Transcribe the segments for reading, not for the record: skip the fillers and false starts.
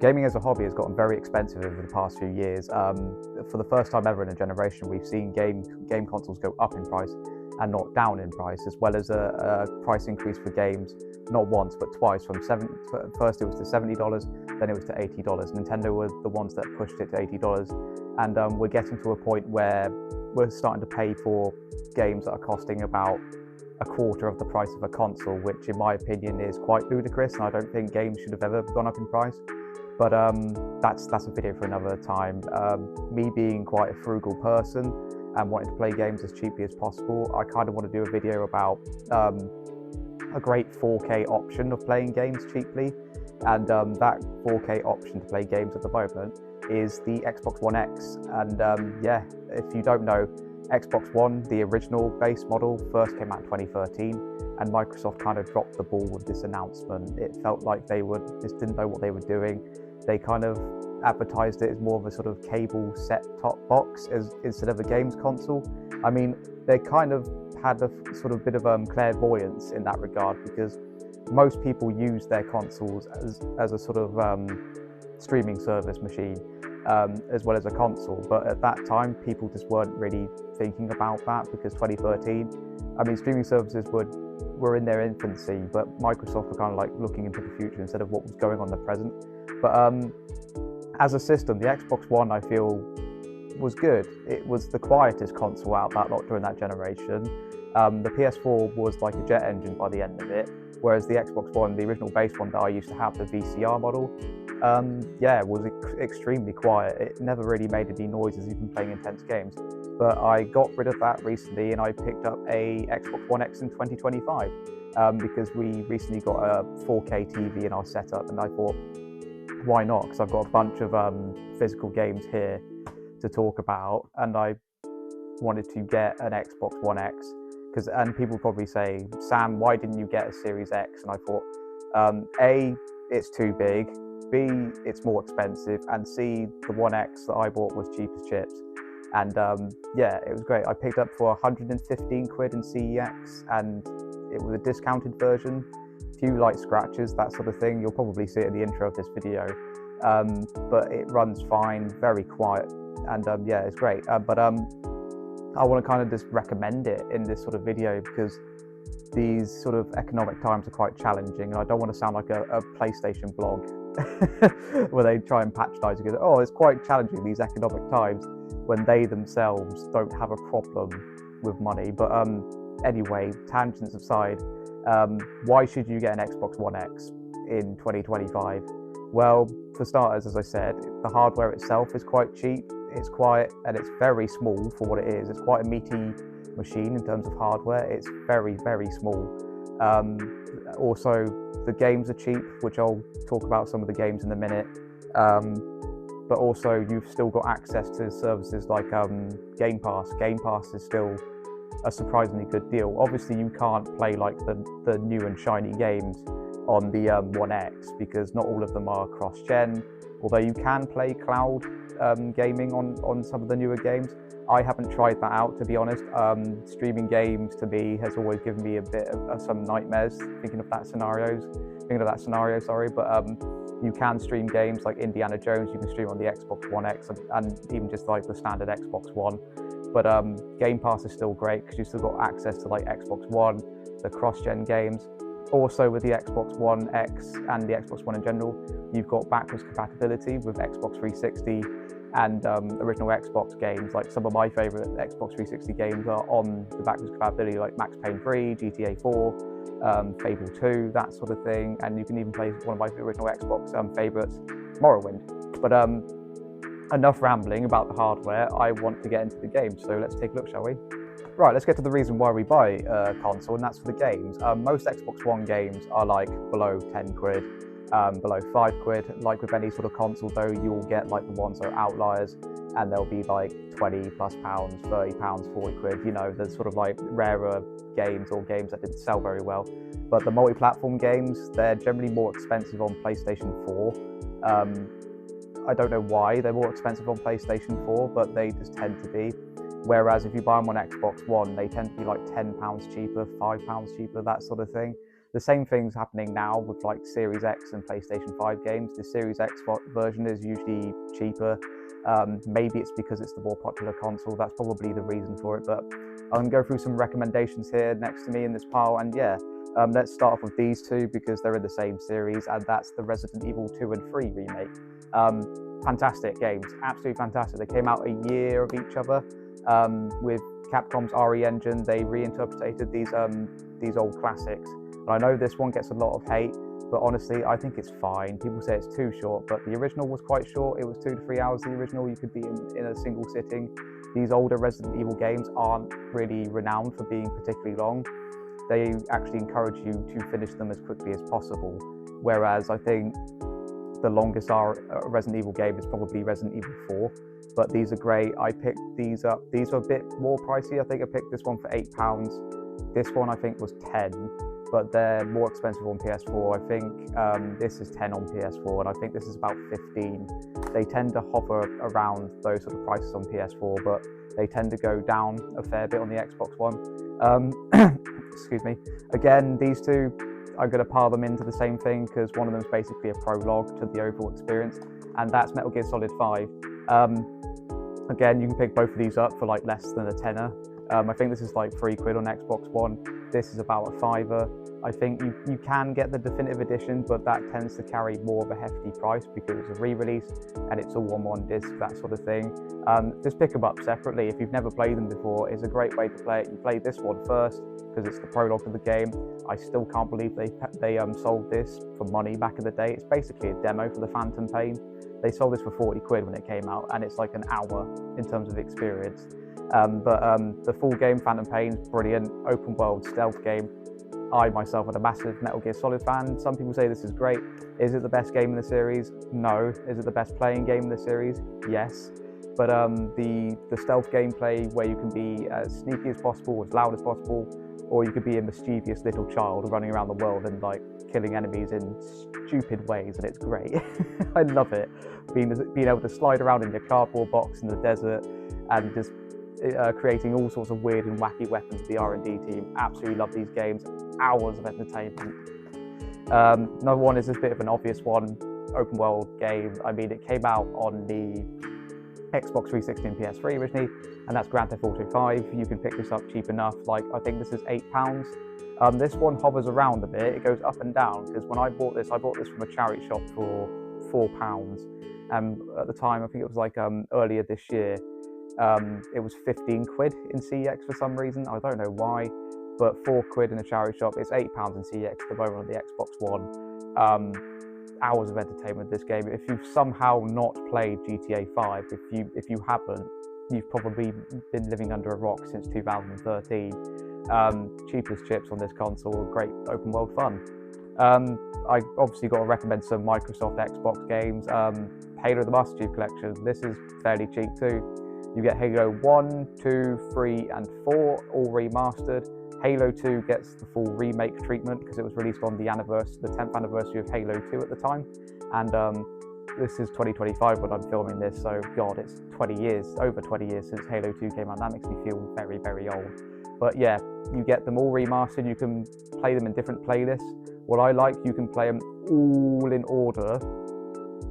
Gaming as a hobby has gotten very expensive over the past few years. For the first time ever in a generation, we've seen game consoles go up in price and not down in price, as well as a price increase for games, not once but twice. First it was to $70, then it was to $80. Nintendo were the ones that pushed it to $80, and we're getting to a point where we're starting to pay for games that are costing about a quarter of the price of a console, which in my opinion is quite ludicrous, and I don't think games should have ever gone up in price. But that's a video for another time. Me being quite a frugal person and wanting to play games as cheaply as possible, I kind of want to do a video about a great 4K option of playing games cheaply. And that 4K option to play games at the moment is the Xbox One X. And yeah, if you don't know, Xbox One, the original base model, first came out in 2013, and Microsoft kind of dropped the ball with this announcement. It felt like they just didn't know what they were doing. They kind of advertised it as more of a sort of cable set-top box instead of a games console. I mean, they kind of had a sort of bit of clairvoyance in that regard, because most people use their consoles as a sort of streaming service machine, as well as a console. But at that time, people just weren't really thinking about that, because 2013, I mean, streaming services were in their infancy, but Microsoft were kind of like looking into the future instead of what was going on in the present. But as a system, the Xbox One, I feel, was good. It was the quietest console out of that lot during that generation. The PS4 was like a jet engine by the end of it, whereas the Xbox One, the original base one that I used to have, the VCR model, yeah, was extremely quiet. It never really made any noises, even playing intense games. But I got rid of that recently, and I picked up a Xbox One X in 2025 because we recently got a 4K TV in our setup, and I thought, why not? Because I've got a bunch of physical games here to talk about, and I wanted to get an Xbox One X. And people probably say, Sam, why didn't you get a Series X? And I thought, A, it's too big, B, it's more expensive, and C, the One X that I bought was cheap as chips. And yeah, it was great. I picked up for 115 quid in CEX, and it was a discounted version. Few light scratches, that sort of thing. You'll probably see it in the intro of this video. But it runs fine, very quiet, and yeah, it's great. But I want to kind of just recommend it in this sort of video, because these sort of economic times are quite challenging, and I don't want to sound like a PlayStation blog where they try and patronize and go, oh, it's quite challenging, these economic times, when they themselves don't have a problem with money. But anyway, tangents aside, why should you get an Xbox One X in 2025? Well, for starters, as I said, the hardware itself is quite cheap, it's quiet, and it's very small for what it is. It's quite a meaty machine in terms of hardware. It's very, very small. Also, the games are cheap, which I'll talk about some of the games in a minute. But also, you've still got access to services like Game Pass. Game Pass is still a surprisingly good deal. Obviously, you can't play like the new and shiny games on the One X, because not all of them are cross-gen, although you can play cloud gaming on some of the newer games. I haven't tried that out, to be honest. Streaming games to me has always given me a bit of some nightmares thinking of that scenario, sorry. But you can stream games like Indiana Jones, you can stream on the Xbox One X, and even just like the standard Xbox One. But Game Pass is still great, because you've still got access to like Xbox One, the cross-gen games. Also, with the Xbox One X and the Xbox One in general, you've got backwards compatibility with Xbox 360 and original Xbox games. Like some of my favorite Xbox 360 games are on the backwards compatibility, like Max Payne 3, GTA 4, Fable 2, that sort of thing. And you can even play one of my original Xbox favorites, Morrowind. But enough rambling about the hardware. I want to get into the games, so let's take a look, shall we? Right, let's get to the reason why we buy a console, and that's for the games. Most Xbox One games are like below 10 quid, below 5 quid. Like with any sort of console though, you'll get like the ones that are outliers, and they'll be like 20 plus pounds, 30 pounds, 40 quid, you know, the sort of like rarer games or games that didn't sell very well. But the multi-platform games, they're generally more expensive on PlayStation 4. I don't know why they're more expensive on PlayStation 4, but they just tend to be. Whereas if you buy them on Xbox One, they tend to be like £10 cheaper, £5 cheaper, that sort of thing. The same thing's happening now with like Series X and PlayStation 5 games. The Series X version is usually cheaper. Maybe it's because it's the more popular console. That's probably the reason for it. But I'm going to go through some recommendations here next to me in this pile. And yeah, let's start off with these two because they're in the same series, and that's the Resident Evil 2 and 3 remake. Fantastic games, absolutely fantastic. They came out a year of each other. With Capcom's RE engine, they reinterpreted these old classics. And I know this one gets a lot of hate, but honestly, I think it's fine. People say it's too short, but the original was quite short. It was 2 to 3 hours. The original, you could be in a single sitting. These older Resident Evil games aren't really renowned for being particularly long. They actually encourage you to finish them as quickly as possible. Whereas I think the longest Resident Evil game is probably Resident Evil 4. But these are great. I picked these up. These are a bit more pricey. I think I picked this one for £8. This one I think was 10, but they're more expensive on PS4. I think this is 10 on PS4, and I think this is about 15. They tend to hover around those sort of prices on PS4, but they tend to go down a fair bit on the Xbox One. Excuse me. Again, these two, I'm going to pile them into the same thing because one of them is basically a prologue to the overall experience, and that's Metal Gear Solid 5. Again, you can pick both of these up for like less than a tenner. I think this is like £3 on Xbox One. This is about a £5. I think you can get the definitive edition, but that tends to carry more of a hefty price because it's a re-release and it's all on one disc, that sort of thing. Just pick them up separately. If you've never played them before, it's a great way to play it. You play this one first because it's the prologue to the game. I still can't believe they sold this for money back in the day. It's basically a demo for the Phantom Pain. They sold this for £40 when it came out, and it's like an hour in terms of experience. But the full game, Phantom Pain, is brilliant. Open world stealth game. I myself am a massive Metal Gear Solid fan. Some people say this is great. Is it the best game in the series? No. Is it the best playing game in the series? Yes. But the stealth gameplay where you can be as sneaky as possible, as loud as possible, or you could be a mischievous little child running around the world and like killing enemies in stupid ways, and it's great. I love it. Being able to slide around in your cardboard box in the desert and just creating all sorts of weird and wacky weapons. The R&D team absolutely love these games. Hours of entertainment. Another one is a bit of an obvious one, open world game. I mean, it came out on the Xbox 360 and PS3 originally, and that's Grand Theft Auto 5. You can pick this up cheap enough. Like, I think this is £8. This one hovers around a bit. It goes up and down because when I bought this from a charity shop for £4. At the time, I think it was like earlier this year, it was £15 in CEX for some reason. I don't know why, but £4 in a charity shop. It's £8 in CEX at the moment on the Xbox One. Hours of entertainment with this game. If you've somehow not played GTA 5, if you haven't, you've probably been living under a rock since 2013. Cheap as chips on this console, great open world fun. I obviously got to recommend some Microsoft Xbox games. Halo the Master Chief Collection, this is fairly cheap too. You get Halo 1, 2, 3 and 4 all remastered. Halo 2 gets the full remake treatment because it was released on the 10th anniversary of Halo 2 at the time. And this is 2025 when I'm filming this, so God, it's over 20 years since Halo 2 came out. That makes me feel very, very old. But yeah, you get them all remastered. You can play them in different playlists. What I like, you can play them all in order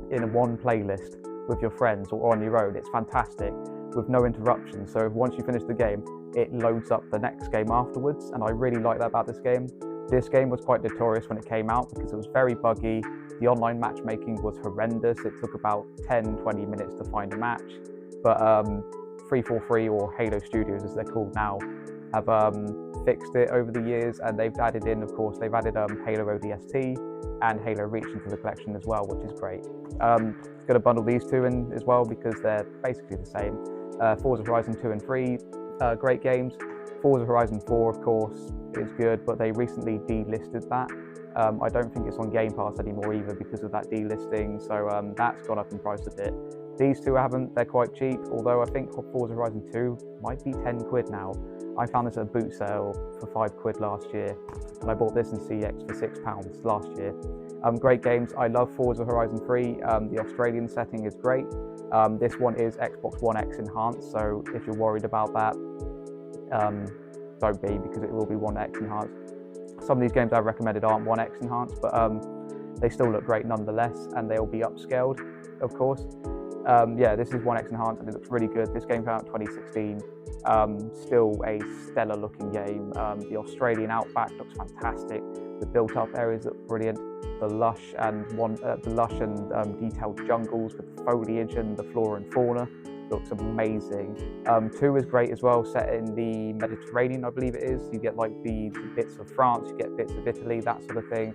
in one playlist with your friends or on your own. It's fantastic with no interruptions. So once you finish the game, it loads up the next game afterwards, and I really like that about this game. This game was quite notorious when it came out because it was very buggy. The online matchmaking was horrendous. It took about 10-20 minutes to find a match. But 343, or Halo Studios as they're called now, have fixed it over the years, and they've added in, of course, Halo ODST and Halo Reach into the collection as well, which is great. Going to bundle these two in as well because they're basically the same. Forza Horizon 2 and 3, great games. Forza Horizon 4, of course, is good, but they recently delisted that. I don't think it's on Game Pass anymore either because of that delisting, so that's gone up in price a bit. These two haven't, they're quite cheap, although I think Forza Horizon 2 might be £10 now. I found this at a boot sale for £5 last year, and I bought this in CX for £6 last year. Great games. I love Forza Horizon 3. The Australian setting is great. This one is Xbox One X enhanced, so if you're worried about that, don't be, because it will be One X enhanced. Some of these games I've recommended aren't 1x enhanced, but they still look great nonetheless, and they'll be upscaled, of course. Yeah, this is 1x enhanced and it looks really good. This game came out in 2016, still a stellar looking game. The Australian outback looks fantastic. The built up areas look brilliant. The lush and detailed jungles with the foliage and the flora and fauna looks amazing. 2 is great as well, set in the Mediterranean, I believe it is. You get like the bits of France, you get bits of Italy, that sort of thing.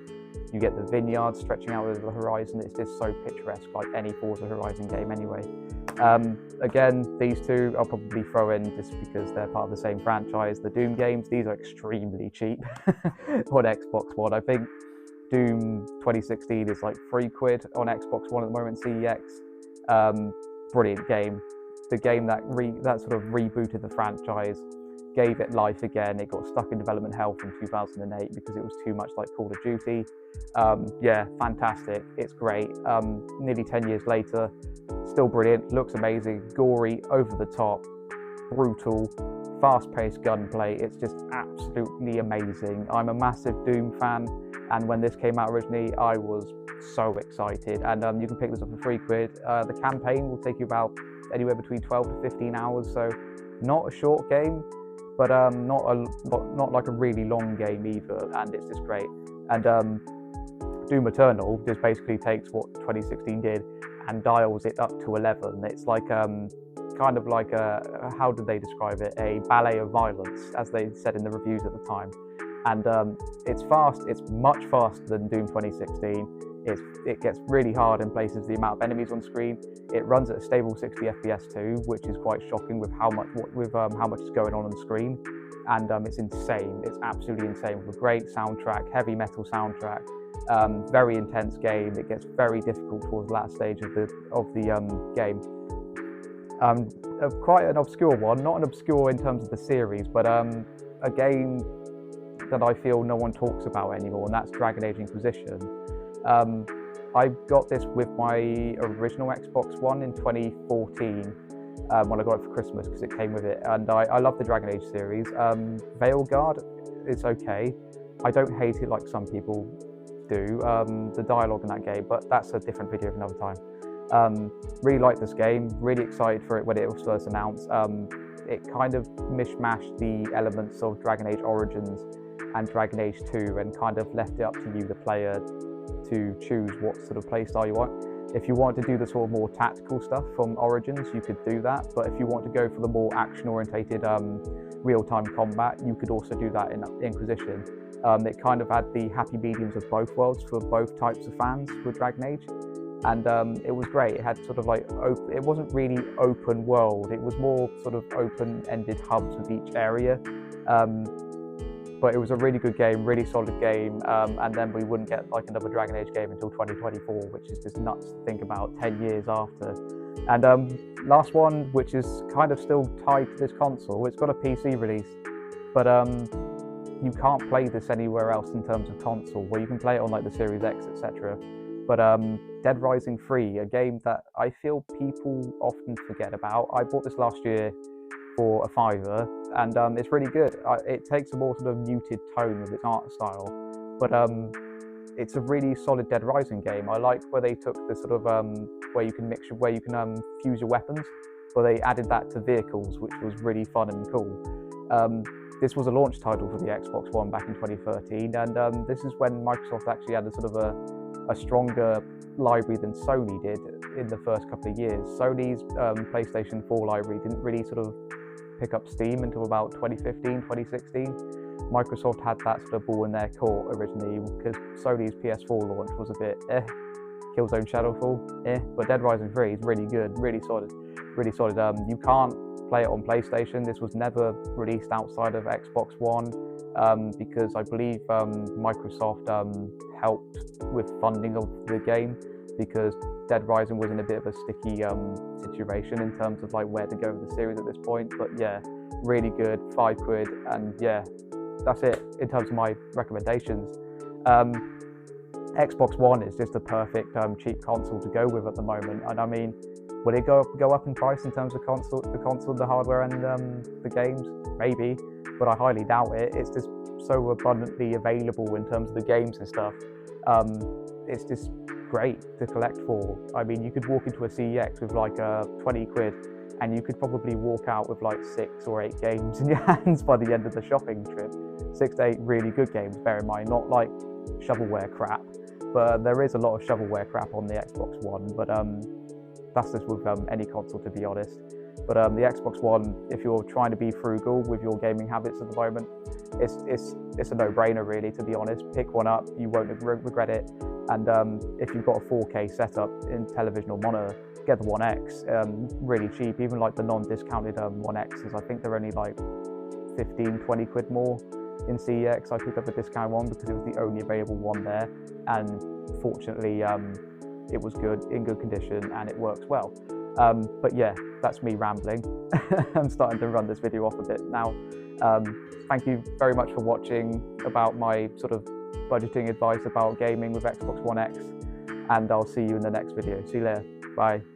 You get the vineyards stretching out over the horizon. It's just so picturesque, like any Forza Horizon game anyway. Again, these 2 I'll probably throw in just because they're part of the same franchise. The Doom games, these are extremely cheap on Xbox One. I think Doom 2016 is like £3 on Xbox One at the moment, CEX. Brilliant game. The game that sort of rebooted the franchise, gave it life again. It got stuck in development hell from 2008 because it was too much like Call of Duty. Yeah, fantastic. It's great. Nearly 10 years later, still brilliant. Looks amazing. Gory, over the top, brutal, fast-paced gunplay. It's just absolutely amazing. I'm a massive Doom fan, and when this came out originally, I was so excited. And you can pick this up for £3. The campaign will take you about anywhere between 12 to 15 hours, so not a short game, but not like a really long game either, and it's just great. And Doom Eternal just basically takes what 2016 did and dials it up to 11. It's like kind of like how did they describe it? A ballet of violence, as they said in the reviews at the time. And it's fast. It's much faster than Doom 2016. It gets really hard in places, the amount of enemies on screen. It runs at a stable 60 FPS too, which is quite shocking with how much is going on the screen. And it's insane. It's absolutely insane with a great soundtrack, heavy metal soundtrack. Very intense game. It gets very difficult towards the last stage of the game. Quite an obscure one, not an obscure in terms of the series, but a game that I feel no one talks about anymore, and that's Dragon Age Inquisition. I got this with my original Xbox One in 2014 when I got it for Christmas because it came with it, and I love the Dragon Age series. Veilguard is okay. I don't hate it like some people do, the dialogue in that game, but that's a different video for another time. Really like this game, really excited for it when it was first announced. It kind of mishmashed the elements of Dragon Age Origins and Dragon Age 2 and kind of left it up to you, the player, to choose what sort of playstyle you want. If you want to do the sort of more tactical stuff from Origins, you could do that, but if you want to go for the more action-orientated real-time combat, you could also do that in Inquisition. It kind of had the happy mediums of both worlds for both types of fans with Dragon Age, and it was great. It had sort of like it wasn't really open world, it was more sort of open-ended hubs with each area. But it was a really good game, really solid game, and then we wouldn't get like another Dragon Age game until 2024, which is just nuts to think about, 10 years after. And last one, which is kind of still tied to this console, it's got a PC release, but you can't play this anywhere else in terms of console, where you can play it on like the Series X, etc. But Dead Rising 3, a game that I feel people often forget about. I bought this last year for a £5, and it's really good. It takes a more sort of muted tone with its art style, but it's a really solid Dead Rising game. I like where they took the sort of where you can fuse your weapons, where they added that to vehicles, which was really fun and cool. This was a launch title for the Xbox One back in 2013, and this is when Microsoft actually had a sort of a stronger library than Sony did in the first couple of years. Sony's PlayStation 4 library didn't really sort of pick up steam until about 2015, 2016. Microsoft had that sort of ball in their court originally because Sony's PS4 launch was a bit Killzone Shadowfall, but Dead Rising 3 is really good, really solid, really solid. You can't play it on PlayStation. This was never released outside of Xbox One because I believe Microsoft helped with funding of the game, because Dead Rising was in a bit of a sticky situation in terms of like where to go with the series at this point. But yeah, really good, £5, and yeah, that's it in terms of my recommendations. Xbox One is just the perfect cheap console to go with at the moment. And I mean, will it go up in price in terms of the hardware and the games? Maybe, but I highly doubt it. It's just so abundantly available in terms of the games and stuff. It's just great to collect for. I mean, you could walk into a CEX with like 20 quid and you could probably walk out with like 6 or 8 games in your hands by the end of the shopping trip. 6 to 8 really good games, bear in mind, not like shovelware crap, but there is a lot of shovelware crap on the Xbox One, but that's just with any console, to be honest. But the Xbox One, if you're trying to be frugal with your gaming habits at the moment, it's a no-brainer really, to be honest. Pick one up, you won't regret it. And if you've got a 4K setup in television or monitor, get the One X, really cheap. Even like the non-discounted One X's, I think they're only like 15, 20 quid more in CEX. I picked up a discount one because it was the only available one there, and fortunately it was good, in good condition, and it works well. But yeah, that's me rambling. I'm starting to run this video off a bit now. Thank you very much for watching about my sort of budgeting advice about gaming with Xbox One X, and I'll see you in the next video. See you later. Bye.